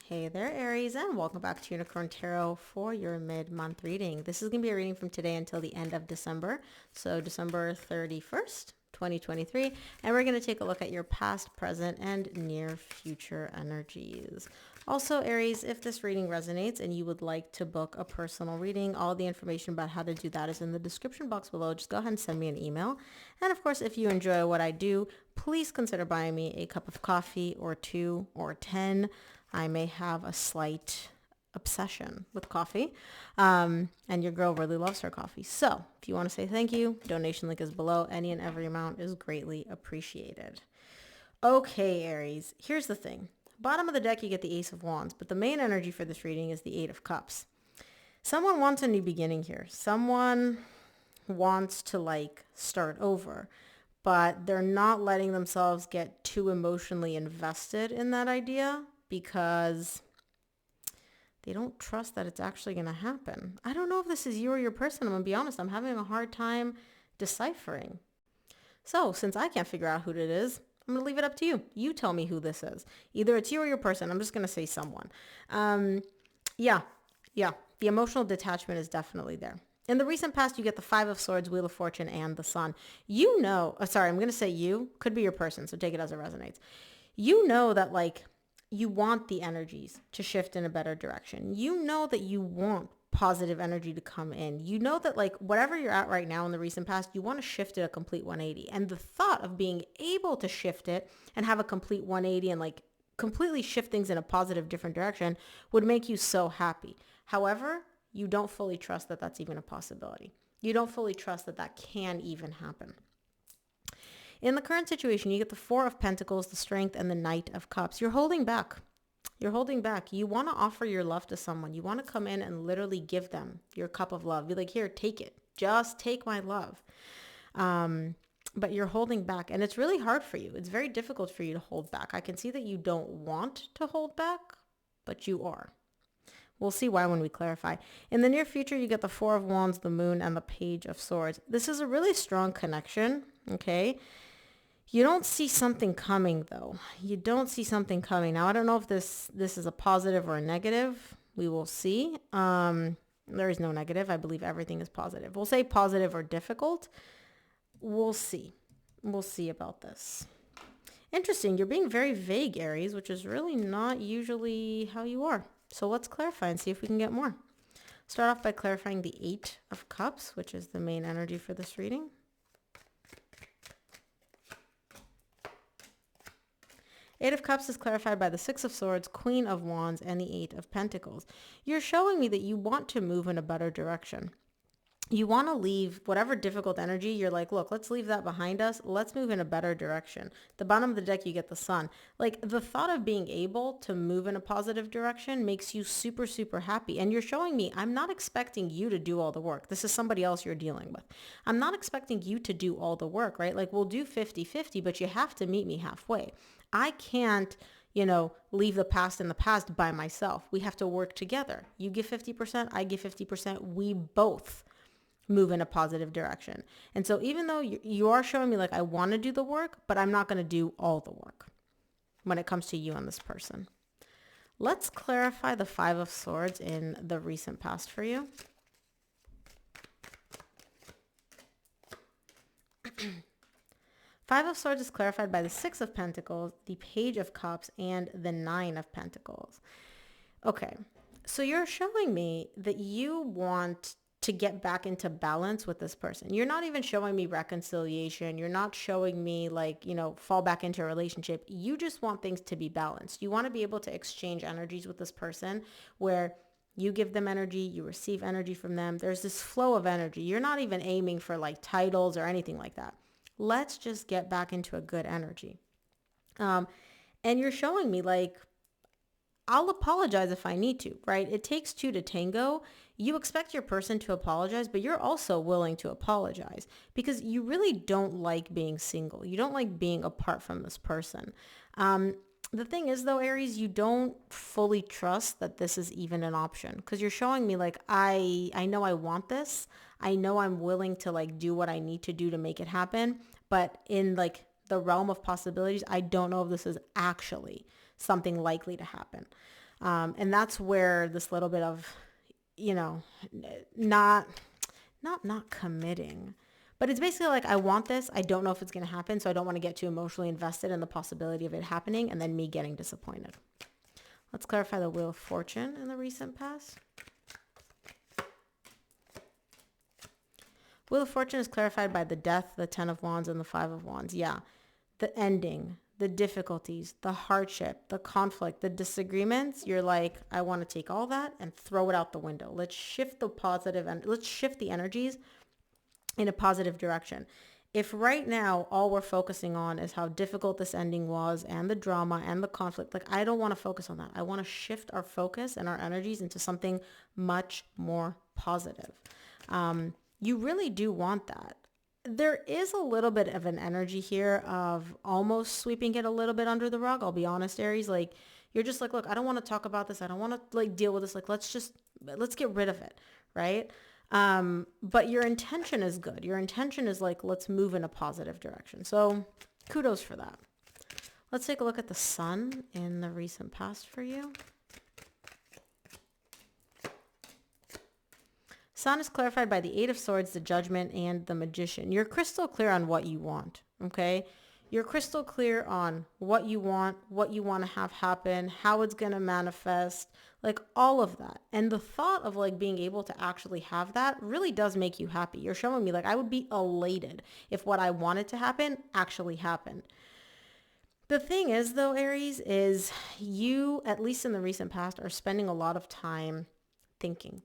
Hey there, Aries, and welcome back to Unicorn Tarot for your mid-month reading. This is going to be a reading from today until the end of December, so December 31st, 2023, and we're going to take a look at your past, present, and near future energies. Also, Aries, if this reading resonates and you would like to book a personal reading, all the information about how to do that is in the description box below. Just go ahead and send me an email. And of course, if you enjoy what I do, please consider buying me a cup of coffee or 2 or 10. I may have a slight obsession with coffee, and your girl really loves her coffee. So if you want to say thank you, donation link is below. Any and every amount is greatly appreciated. Okay, Aries, here's the thing. Bottom of the deck, you get the Ace of Wands, but the main energy for this reading is the Eight of Cups. Someone wants a new beginning here. Someone wants to start over, but they're not letting themselves get too emotionally invested in that idea because they don't trust that it's actually going to happen. I don't know if this is you or your person. I'm going to be honest. I'm having a hard time deciphering. So since I can't figure out who it is, I'm going to leave it up to you. You tell me who this is. Either it's you or your person. I'm just going to say someone. Yeah. The emotional detachment is definitely there. In the recent past, you get the Five of Swords, Wheel of Fortune, and the Sun. I'm going to say you. Could be your person, so take it as it resonates. You know that you want the energies to shift in a better direction. You know that you want positive energy to come in. You know that whatever you're at right now in the recent past, you want to shift it a complete 180. And the thought of being able to shift it and have a complete 180 and completely shift things in a positive different direction would make you so happy. However, you don't fully trust that that's even a possibility. You don't fully trust that that can even happen. In the current situation, you get the Four of Pentacles, the Strength, and the Knight of Cups. You're holding back. You're holding back. You want to offer your love to someone. You want to come in and literally give them your cup of love. Be like, here, take it. Just take my love. But you're holding back, and it's really hard for you. It's very difficult for you to hold back. I can see that you don't want to hold back, but you are. We'll see why when we clarify. In the near future, you get the Four of Wands, the Moon, and the Page of Swords. This is a really strong connection, okay? You don't see something coming, though. You don't see something coming. Now, I don't know if this is a positive or a negative. We will see. There is no negative. I believe everything is positive. We'll say positive or difficult. We'll see. We'll see about this. Interesting. You're being very vague, Aries, which is really not usually how you are. So let's clarify and see if we can get more. Start off by clarifying the Eight of Cups, which is the main energy for this reading. Eight of Cups is clarified by the Six of Swords, Queen of Wands, and the Eight of Pentacles. You're showing me that you want to move in a better direction. You want to leave whatever difficult energy. You're like, look, let's leave that behind us. Let's move in a better direction. The bottom of the deck, you get the Sun. The thought of being able to move in a positive direction makes you super, super happy. And you're showing me, I'm not expecting you to do all the work. This is somebody else you're dealing with. I'm not expecting you to do all the work, right? We'll do 50-50, but you have to meet me halfway. I can't, leave the past in the past by myself. We have to work together. You give 50%, I give 50%. We both move in a positive direction. And so even though you are showing me I want to do the work, but I'm not going to do all the work when it comes to you and this person. Let's clarify the Five of Swords in the recent past for you. Five of Swords is clarified by the Six of Pentacles, the Page of Cups, and the Nine of Pentacles. Okay, so you're showing me that you want to get back into balance with this person. You're not even showing me reconciliation. You're not showing me fall back into a relationship. You just want things to be balanced. You want to be able to exchange energies with this person where you give them energy, you receive energy from them. There's this flow of energy. You're not even aiming for titles or anything like that. Let's just get back into a good energy. And you're showing me I'll apologize if I need to, right? It takes two to tango. You expect your person to apologize, but you're also willing to apologize because you really don't like being single. You don't like being apart from this person. The thing is though, Aries, you don't fully trust that this is even an option because you're showing me I know I want this. I know I'm willing to do what I need to do to make it happen. But in the realm of possibilities, I don't know if this is actually something likely to happen. And that's where this little bit of, you know, not committing, but it's basically like, I want this. I don't know if it's going to happen. So I don't want to get too emotionally invested in the possibility of it happening and then me getting disappointed. Let's clarify the Wheel of Fortune in the recent past. Wheel of Fortune is clarified by the Death, the Ten of Wands, and the Five of Wands. Yeah. The ending, the difficulties, the hardship, the conflict, the disagreements. You're like, I want to take all that and throw it out the window. Let's shift the positive and let's shift the energies in a positive direction. If right now all we're focusing on is how difficult this ending was and the drama and the conflict, like, I don't want to focus on that. I want to shift our focus and our energies into something much more positive. You really do want that. There is a little bit of an energy here of almost sweeping it a little bit under the rug. I'll be honest, Aries, like, you're just like, look, I don't want to talk about this. I don't want to like deal with this. Like, let's get rid of it. Right. But your intention is good. Your intention is like, let's move in a positive direction. So kudos for that. Let's take a look at the Sun in the recent past for you. Sun is clarified by the Eight of Swords, the Judgment, and the Magician. You're crystal clear on what you want, okay? You're crystal clear on what you want to have happen, how it's going to manifest, like all of that. And the thought of like being able to actually have that really does make you happy. You're showing me like, I would be elated if what I wanted to happen actually happened. The thing is though, Aries, is you, at least in the recent past, are spending a lot of time thinking.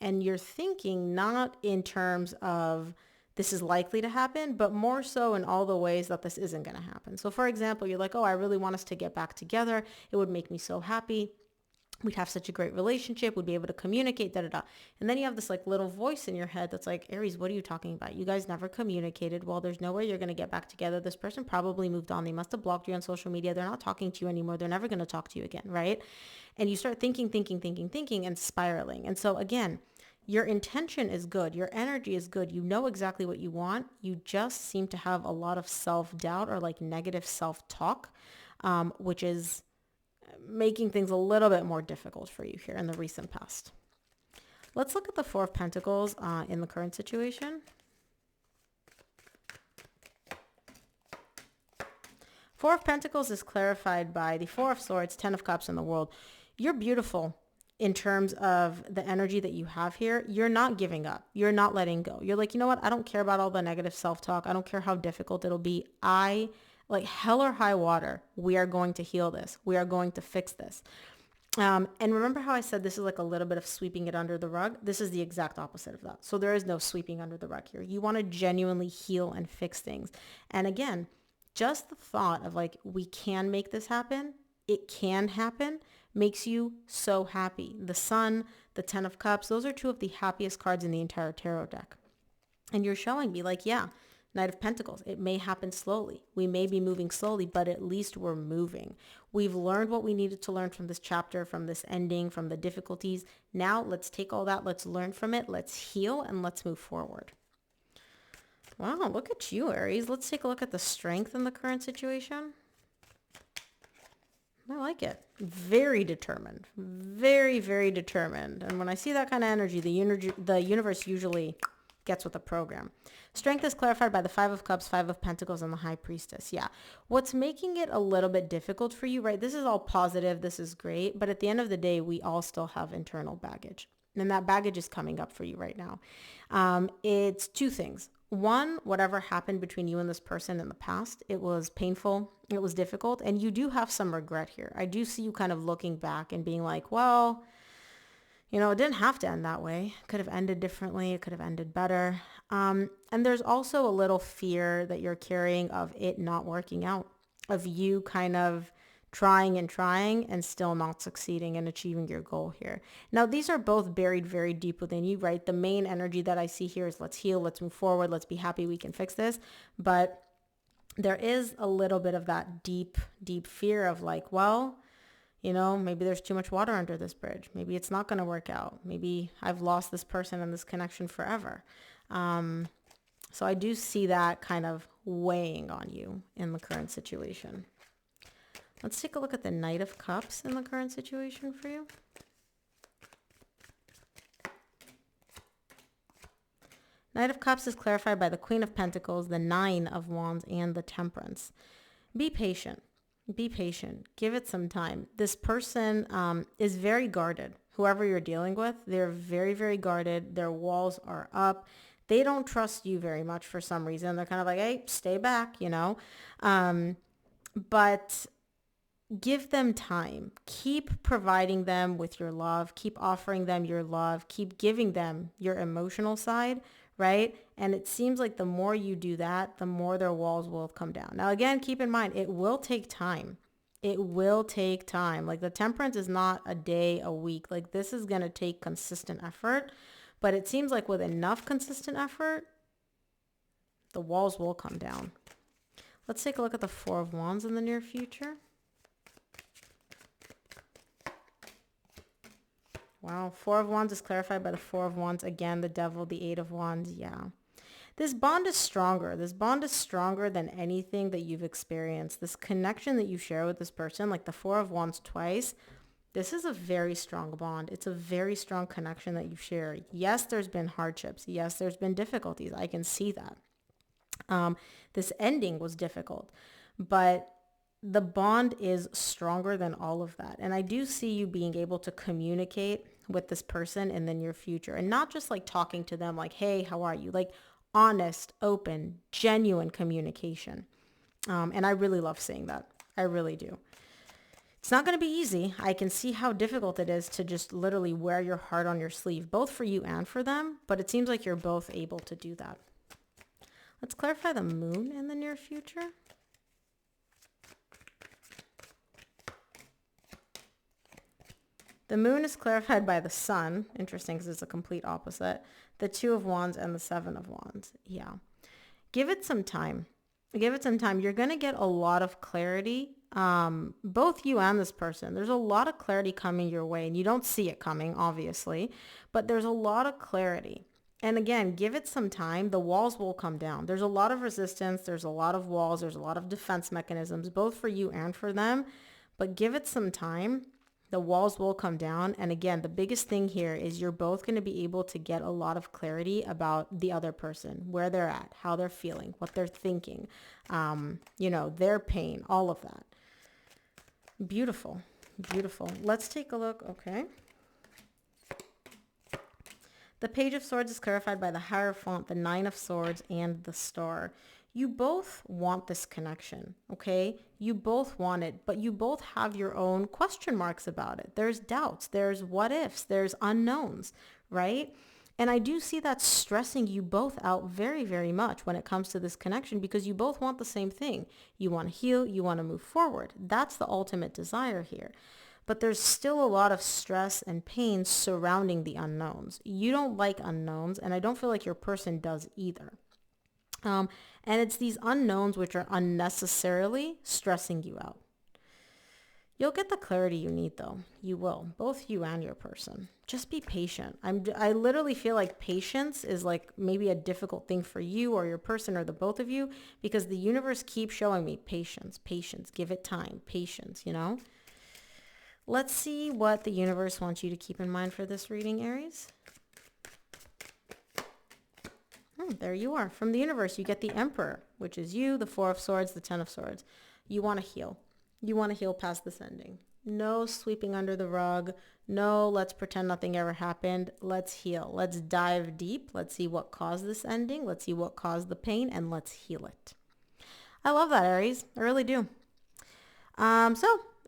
And you're thinking not in terms of this is likely to happen, but more so in all the ways that this isn't going to happen. So for example, you're like, oh, I really want us to get back together. It would make me so happy. We'd have such a great relationship. We'd be able to communicate, And then you have this like little voice in your head that's like, Aries, what are you talking about? You guys never communicated. Well, there's no way you're going to get back together. This person probably moved on. They must have blocked you on social media. They're not talking to you anymore. They're never going to talk to you again, right? And you start thinking and spiraling. And so again, your intention is good. Your energy is good. You know exactly what you want. You just seem to have a lot of self-doubt or like negative self-talk, which is making things a little bit more difficult for you here in the recent past. Let's look at the Four of Pentacles in the current situation. Four of Pentacles is clarified by the Four of Swords, Ten of Cups, and the World. You're beautiful in terms of the energy that you have here. You're not giving up. You're not letting go. You're like, you know what? I don't care about all the negative self-talk. I don't care how difficult it'll be. Like hell or high water, we are going to heal this. We are going to fix this. And remember how I said this is like a little bit of sweeping it under the rug? This is the exact opposite of that. So there is no sweeping under the rug here. You want to genuinely heal and fix things. And again, just the thought of like, we can make this happen. It can happen, makes you so happy. The Sun, the Ten of Cups, those are two of the happiest cards in the entire tarot deck. And you're showing me like, yeah, Knight of Pentacles. It may happen slowly. We may be moving slowly, but at least we're moving. We've learned what we needed to learn from this chapter, from this ending, from the difficulties. Now let's take all that. Let's learn from it. Let's heal and let's move forward. Wow, look at you, Aries. Let's take a look at the strength in the current situation. I like it. Very determined. Very, very determined. And when I see that kind of energy, the universe usually gets with the program. Strength is clarified by the Five of Cups, Five of Pentacles, and the High Priestess. Yeah. What's making it a little bit difficult for you, right? This is all positive. This is great. But at the end of the day, we all still have internal baggage. And that baggage is coming up for you right now. It's two things. One, whatever happened between you and this person in the past, it was painful. It was difficult. And you do have some regret here. I do see you kind of looking back and being like, well, you know, it didn't have to end that way. It could have ended differently. It could have ended better. And there's also a little fear that you're carrying of it not working out, of you kind of trying and still not succeeding in achieving your goal here. Now, these are both buried very deep within you, right? The main energy that I see here is let's heal, let's move forward, let's be happy, we can fix this. But there is a little bit of that deep, deep fear of like, well, you know, maybe there's too much water under this bridge. Maybe it's not going to work out. Maybe I've lost this person and this connection forever. So I do see that kind of weighing on you in the current situation. Let's take a look at the Knight of Cups in the current situation for you. Knight of Cups is clarified by the Queen of Pentacles, the Nine of Wands, and the Temperance. Be patient. Be patient. Give it some time. This person is very guarded. Whoever you're dealing with, they're very, very guarded. Their walls are up. They don't trust you very much for some reason. They're kind of like, hey, stay back, you know. But give them time. Keep providing them with your love. Keep offering them your love. Keep giving them your emotional side, right? And it seems like the more you do that, the more their walls will come down. Now, again, keep in mind, it will take time. It will take time. Like the Temperance is not a day, a week. Like this is going to take consistent effort. But it seems like with enough consistent effort, the walls will come down. Let's take a look at the Four of Wands in the near future. Wow, Four of Wands is clarified by the Four of Wands. Again, the Devil, the Eight of Wands. Yeah. This bond is stronger. This bond is stronger than anything that you've experienced. This connection that you share with this person, like the Four of Wands twice, this is a very strong bond. It's a very strong connection that you share. Yes, there's been hardships. Yes, there's been difficulties. I can see that. This ending was difficult, but the bond is stronger than all of that. And I do see you being able to communicate with this person in the near future and not just like talking to them like, hey, how are you? Like honest, open, genuine communication. And I really love seeing that. I really do. It's not going to be easy. I can see how difficult it is to just literally wear your heart on your sleeve, both for you and for them. But it seems like you're both able to do that. Let's clarify the Moon in the near future. The Moon is clarified by the Sun. Interesting because it's a complete opposite. The Two of Wands and the Seven of Wands. Yeah. Give it some time. Give it some time. You're going to get a lot of clarity. Both you and this person. There's a lot of clarity coming your way. And you don't see it coming, obviously. But there's a lot of clarity. And again, give it some time. The walls will come down. There's a lot of resistance. There's a lot of walls. There's a lot of defense mechanisms, both for you and for them. But give it some time. The walls will come down. And again, the biggest thing here is you're both going to be able to get a lot of clarity about the other person, where they're at, how they're feeling, what they're thinking, their pain, all of that. Beautiful. Beautiful. Let's take a look. Okay. The Page of Swords is clarified by the Hierophant, the Nine of Swords, and the Star. You both want this connection, okay? You both want it, but you both have your own question marks about it. There's doubts, there's what ifs, there's unknowns, right? And I do see that stressing you both out very, very much when it comes to this connection because you both want the same thing. You want to heal, you want to move forward. That's the ultimate desire here. But there's still a lot of stress and pain surrounding the unknowns. You don't like unknowns, and I don't feel like your person does either. And it's these unknowns which are unnecessarily stressing you out. You'll get the clarity you need though. You will, both you and your person. Just be patient. I literally feel like patience is like maybe a difficult thing for you or your person or the both of you because the universe keeps showing me patience, patience, give it time, patience, you know? Let's see what the universe wants you to keep in mind for this reading, Aries. There you are. From the universe, you get the Emperor, which is you, the Four of Swords, the Ten of Swords. You want to heal. You want to heal past this ending. No sweeping under the rug. No, let's pretend nothing ever happened. Let's heal. Let's dive deep. Let's see what caused this ending. Let's see what caused the pain, and let's heal it. I love that, Aries. I really do.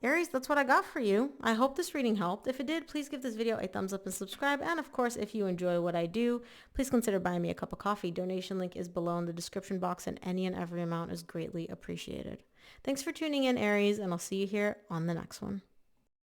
Aries, that's what I got for you. I hope this reading helped. If it did, please give this video a thumbs up and subscribe. And of course, if you enjoy what I do, please consider buying me a cup of coffee. Donation link is below in the description box, and any and every amount is greatly appreciated. Thanks for tuning in, Aries, and I'll see you here on the next one.